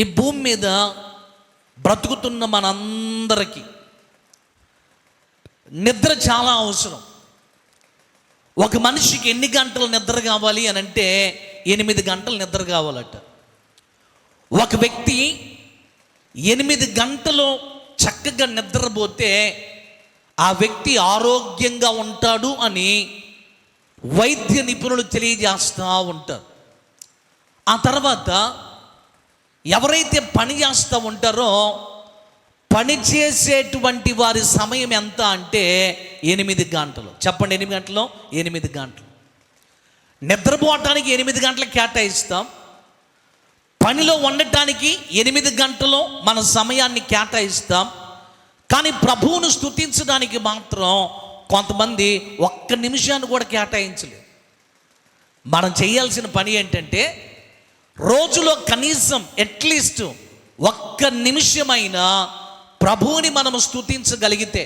ఈ భూమి మీద బ్రతుకుతున్న మనందరికీ నిద్ర చాలా అవసరం. ఒక మనిషికి ఎన్ని గంటలు నిద్ర కావాలి అని అంటే 8 గంటలు నిద్ర కావాలట. ఒక వ్యక్తి 8 గంటలు చక్కగా నిద్రపోతే ఆ వ్యక్తి ఆరోగ్యంగా ఉంటాడు అని వైద్య నిపుణులు తెలియజేస్తూ ఉంటారు. ఆ తర్వాత ఎవరైతే పని చేస్తూ ఉంటారో పని చేసేటువంటి వారి సమయం ఎంత అంటే 8 గంటలు. చెప్పండి, 8 గంటలు. 8 గంటలు నిద్రపోవటానికి 8 గంటలు కేటాయిస్తాం. పనిలో ఉండటానికి 8 గంటలు మన సమయాన్ని కేటాయిస్తాం. కానీ ప్రభువును స్తుతించడానికి మాత్రం కొంతమంది 1 నిమిషాన్ని కూడా కేటాయించలేదు. మనం చేయాల్సిన పని ఏంటంటే రోజులో కనీసం అట్లీస్ట్ 1 నిమిషమైనా ప్రభువుని మనము స్తుతించగలిగితే,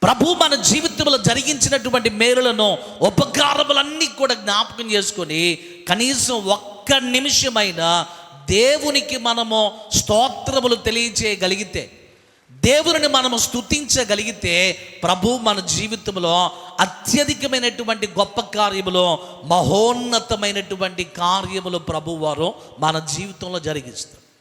ప్రభు మన జీవితంలో జరిగించినటువంటి మేలులను ఉపకారములన్నీ కూడా జ్ఞాపకం చేసుకొని కనీసం 1 నిమిషమైనా దేవునికి మనము స్తోత్రములు తెలియచేయగలిగితే, దేవుని మనము స్తుతించగలిగితే ప్రభు మన జీవితంలో అత్యధికమైనటువంటి గొప్ప కార్యములు, మహోన్నతమైనటువంటి కార్యములు ప్రభు వారు మన జీవితంలో జరిగిస్తారు.